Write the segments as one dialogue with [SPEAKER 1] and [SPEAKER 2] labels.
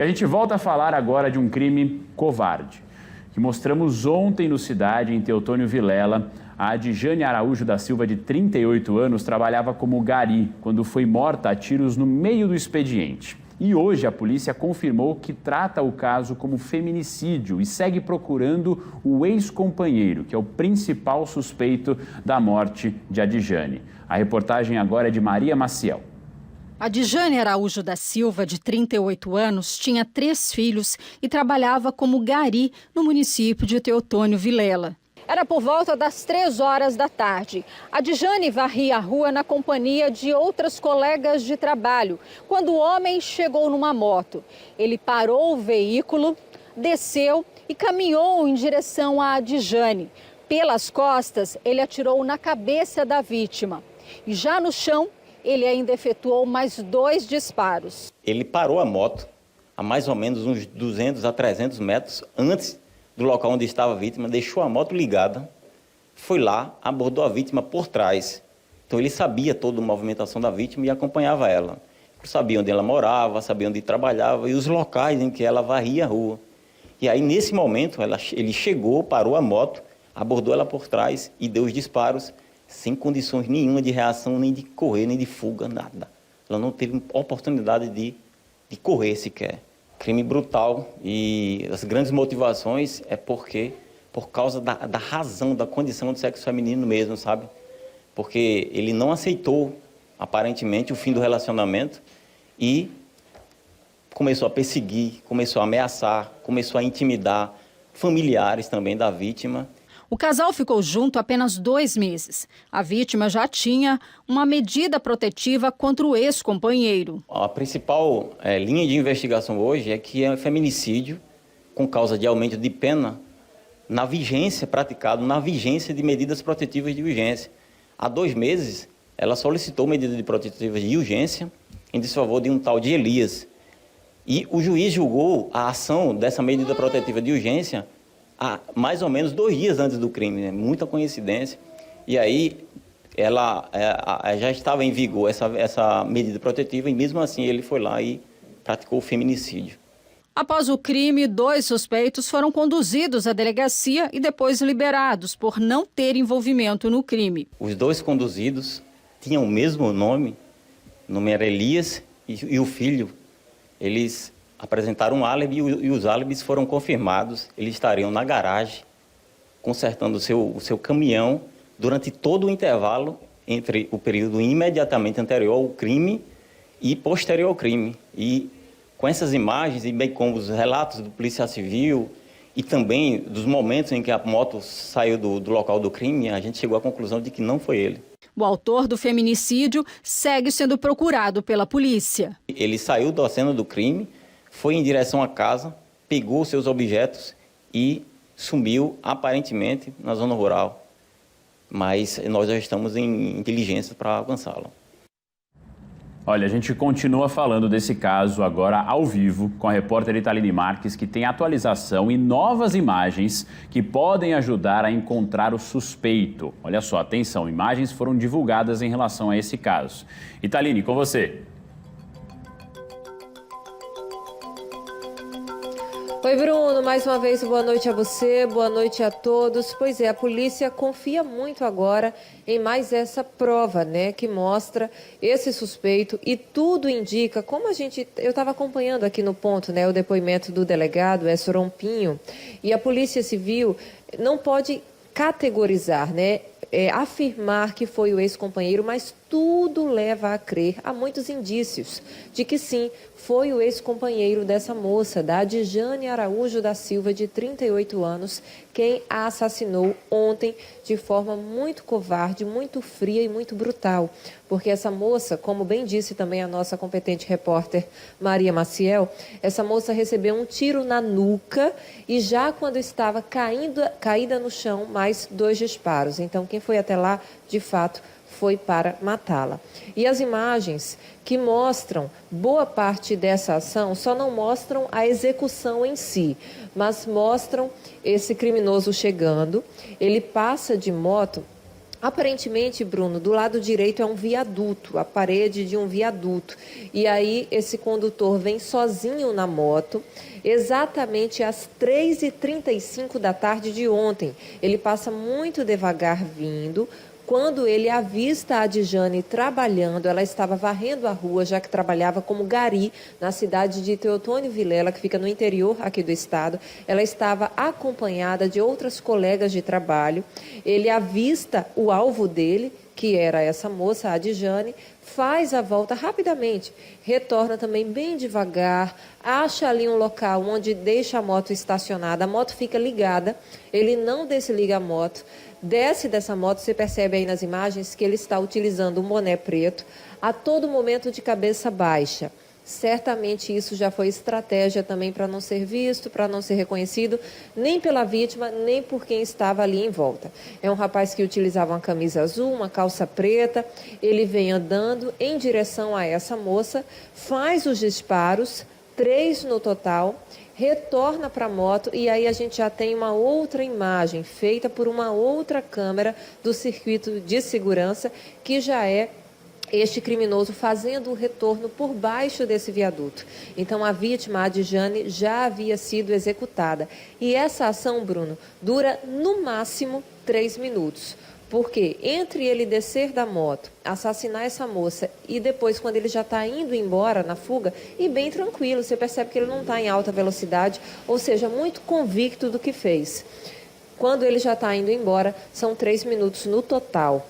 [SPEAKER 1] A gente volta a falar agora de um crime covarde, que mostramos ontem no Cidade, em Teotônio Vilela. A Adjane Araújo da Silva, de 38 anos, trabalhava como gari quando foi morta a tiros no meio do expediente. E hoje a polícia confirmou que trata o caso como feminicídio e segue procurando o ex-companheiro, que é o principal suspeito da morte de Adjane. A reportagem agora é de Maria Maciel.
[SPEAKER 2] Adjane Araújo da Silva, de 38 anos, tinha 3 filhos e trabalhava como gari no município de Teotônio Vilela. Era por volta das 3 horas da tarde. Adjane varria a rua na companhia de outras colegas de trabalho, quando o homem chegou numa moto. Ele parou o veículo, desceu e caminhou em direção a Adjane. Pelas costas, ele atirou na cabeça da vítima. E já no chão, ele ainda efetuou mais 2 disparos.
[SPEAKER 3] Ele parou a moto a mais ou menos uns 200 a 300 metros antes do local onde estava a vítima, deixou a moto ligada, foi lá, abordou a vítima por trás. Então ele sabia toda a movimentação da vítima e acompanhava ela. Sabia onde ela morava, sabia onde trabalhava e os locais em que ela varria a rua. E aí, nesse momento, ele chegou, parou a moto, abordou ela por trás e deu os disparos, sem condições nenhuma de reação, nem de correr, nem de fuga, nada. Ela não teve oportunidade de correr sequer. Crime brutal e as grandes motivações é por causa da razão, da condição do sexo feminino mesmo, sabe? Porque ele não aceitou, aparentemente, o fim do relacionamento e começou a perseguir, começou a ameaçar, começou a intimidar familiares também da vítima.
[SPEAKER 2] O casal ficou junto apenas 2 meses. A vítima já tinha uma medida protetiva contra o ex-companheiro.
[SPEAKER 3] A principal linha de investigação hoje é que é feminicídio com causa de aumento de pena praticado na vigência de medidas protetivas de urgência. Há 2 meses, ela solicitou medidas de protetivas de urgência em desfavor de um tal de Elias. E o juiz julgou a ação dessa medida protetiva de urgência mais ou menos 2 dias antes do crime, né? Muita coincidência. E aí ela já estava em vigor essa medida protetiva e mesmo assim ele foi lá e praticou o feminicídio.
[SPEAKER 2] Após o crime, 2 suspeitos foram conduzidos à delegacia e depois liberados por não ter envolvimento no crime.
[SPEAKER 3] Os 2 conduzidos tinham o mesmo nome, o nome era Elias e o filho. Eles apresentaram um álibi e os álibis foram confirmados. Eles estariam na garagem, consertando o seu caminhão durante todo o intervalo entre o período imediatamente anterior ao crime e posterior ao crime. E com essas imagens e bem como os relatos do policial civil e também dos momentos em que a moto saiu do local do crime, a gente chegou à conclusão de que não foi ele.
[SPEAKER 2] O autor do feminicídio segue sendo procurado pela polícia.
[SPEAKER 3] Ele saiu da cena do crime, foi em direção à casa, pegou seus objetos e sumiu aparentemente na zona rural. Mas nós já estamos em diligência para alcançá-lo.
[SPEAKER 1] Olha, a gente continua falando desse caso agora ao vivo com a repórter Italine Marques, que tem atualização e novas imagens que podem ajudar a encontrar o suspeito. Olha só, atenção, imagens foram divulgadas em relação a esse caso. Italine, com você.
[SPEAKER 4] Oi, Bruno, mais uma vez boa noite a você, boa noite a todos. Pois é, a polícia confia muito agora em mais essa prova, né, que mostra esse suspeito e tudo indica, como eu estava acompanhando aqui no ponto, né, o depoimento do delegado Essoron Pinho, e a Polícia Civil não pode categorizar, né, afirmar que foi o ex-companheiro, mas tudo leva a crer, há muitos indícios de que sim, foi o ex-companheiro dessa moça, da Adjane Araújo da Silva, de 38 anos, quem a assassinou ontem de forma muito covarde, muito fria e muito brutal. Porque essa moça, como bem disse também a nossa competente repórter Maria Maciel, essa moça recebeu um tiro na nuca e já quando estava caída no chão, mais 2 disparos. Então, quem foi até lá, de fato, foi para matá-la. E as imagens que mostram boa parte dessa ação só não mostram a execução em si, mas mostram esse criminoso chegando. Ele passa de moto Aparentemente, Bruno, do lado direito é um viaduto, a parede de um viaduto. E aí esse condutor vem sozinho na moto, exatamente às 3h35 da tarde de ontem. Ele passa muito devagar vindo. Quando ele avista a Adjane trabalhando, ela estava varrendo a rua, já que trabalhava como gari na cidade de Teotônio Vilela, que fica no interior aqui do estado. Ela estava acompanhada de outras colegas de trabalho. Ele avista o alvo dele, que era essa moça, a Adjane, faz a volta rapidamente, retorna também bem devagar, acha ali um local onde deixa a moto estacionada, a moto fica ligada, ele não desliga a moto, desce dessa moto, você percebe aí nas imagens que ele está utilizando um boné preto, a todo momento de cabeça baixa. Certamente isso já foi estratégia também para não ser visto, para não ser reconhecido, nem pela vítima, nem por quem estava ali em volta. É um rapaz que utilizava uma camisa azul, uma calça preta, ele vem andando em direção a essa moça, faz os disparos, 3 no total, retorna para a moto e aí a gente já tem uma outra imagem feita por uma outra câmera do circuito de segurança que já é este criminoso fazendo o retorno por baixo desse viaduto. Então, a vítima, a Adjane, já havia sido executada. E essa ação, Bruno, dura no máximo 3 minutos. Porque entre ele descer da moto, assassinar essa moça e depois, quando ele já está indo embora na fuga, e bem tranquilo, você percebe que ele não está em alta velocidade, ou seja, muito convicto do que fez. Quando ele já está indo embora, são 3 minutos no total.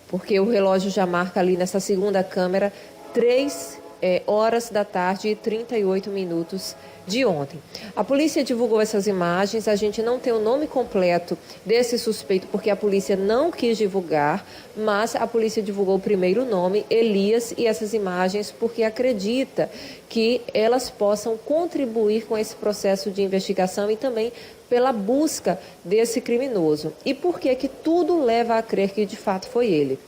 [SPEAKER 4] Porque o relógio já marca ali nessa segunda câmera 3 horas da tarde e 38 minutos de ontem. A polícia divulgou essas imagens, a gente não tem o nome completo desse suspeito porque a polícia não quis divulgar, mas a polícia divulgou o primeiro nome, Elias, e essas imagens porque acredita que elas possam contribuir com esse processo de investigação e também pela busca desse criminoso. E por que que tudo leva a crer que de fato foi ele?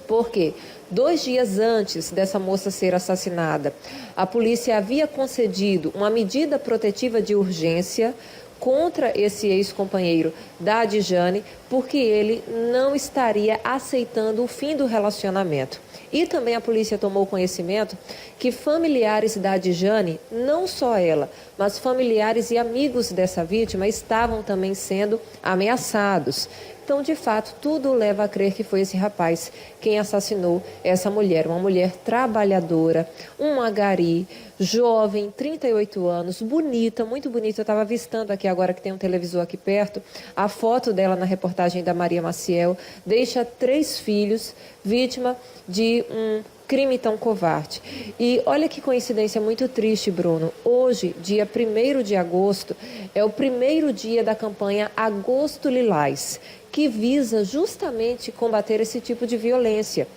[SPEAKER 4] Porque 2 dias antes dessa moça ser assassinada, a polícia havia concedido uma medida protetiva de urgência contra esse ex-companheiro da Adjane, porque ele não estaria aceitando o fim do relacionamento. E também a polícia tomou conhecimento que familiares da Adjane, não só ela, mas familiares e amigos dessa vítima estavam também sendo ameaçados. Então, de fato, tudo leva a crer que foi esse rapaz quem assassinou essa mulher, uma mulher trabalhadora, uma gari, jovem, 38 anos, bonita, muito bonita. Eu estava avistando aqui agora que tem um televisor aqui perto, a foto dela na reportagem da Maria Maciel, deixa 3 filhos, vítima de um crime tão covarde. E olha que coincidência muito triste, Bruno. Hoje, dia 1º de agosto, é o primeiro dia da campanha Agosto Lilás, que visa justamente combater esse tipo de violência.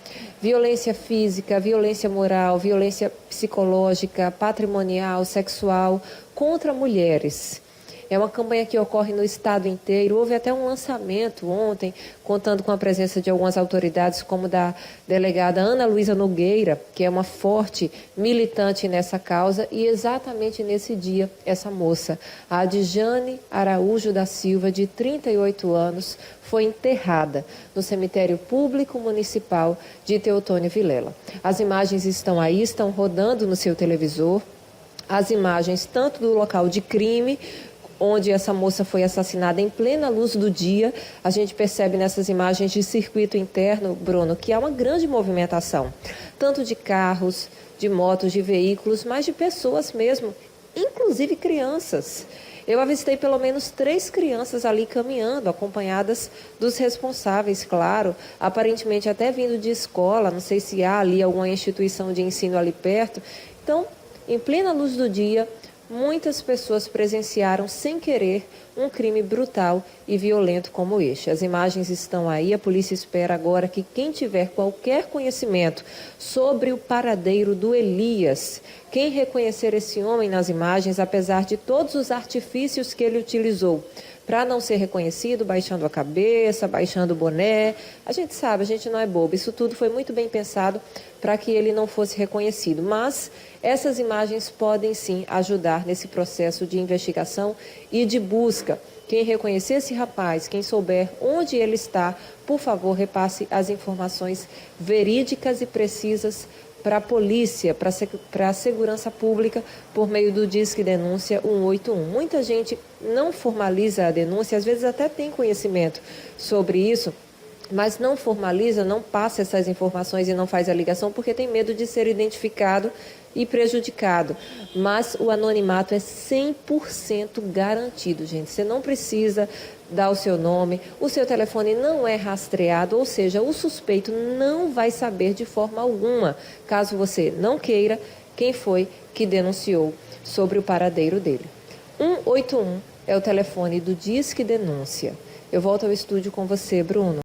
[SPEAKER 4] Violência física, violência moral, violência psicológica, patrimonial, sexual, contra mulheres. É uma campanha que ocorre no estado inteiro. Houve até um lançamento ontem, contando com a presença de algumas autoridades, como da delegada Ana Luísa Nogueira, que é uma forte militante nessa causa. E exatamente nesse dia, essa moça, a Adjane Araújo da Silva, de 38 anos, foi enterrada no cemitério público municipal de Teotônio Vilela. As imagens estão aí, estão rodando no seu televisor. As imagens tanto do local de crime, onde essa moça foi assassinada em plena luz do dia. A gente percebe nessas imagens de circuito interno, Bruno, que há uma grande movimentação, tanto de carros, de motos, de veículos, mas de pessoas mesmo, inclusive crianças. Eu avistei pelo menos 3 crianças ali caminhando, acompanhadas dos responsáveis, claro, aparentemente até vindo de escola, não sei se há ali alguma instituição de ensino ali perto. Então, em plena luz do dia, muitas pessoas presenciaram sem querer um crime brutal e violento como este. As imagens estão aí, a polícia espera agora que quem tiver qualquer conhecimento sobre o paradeiro do Elias, quem reconhecer esse homem nas imagens, apesar de todos os artifícios que ele utilizou para não ser reconhecido, baixando a cabeça, baixando o boné. A gente sabe, a gente não é bobo. Isso tudo foi muito bem pensado para que ele não fosse reconhecido. Mas essas imagens podem sim ajudar nesse processo de investigação e de busca. Quem reconhecer esse rapaz, quem souber onde ele está, por favor, repasse as informações verídicas e precisas para a polícia, para a segurança pública, por meio do Disque Denúncia 181. Muita gente não formaliza a denúncia, às vezes até tem conhecimento sobre isso, mas não formaliza, não passa essas informações e não faz a ligação porque tem medo de ser identificado e prejudicado. Mas o anonimato é 100% garantido, gente. Você não precisa dar o seu nome, o seu telefone não é rastreado, ou seja, o suspeito não vai saber de forma alguma, caso você não queira, quem foi que denunciou sobre o paradeiro dele. 181 é o telefone do Disque Denúncia. Eu volto ao estúdio com você, Bruno.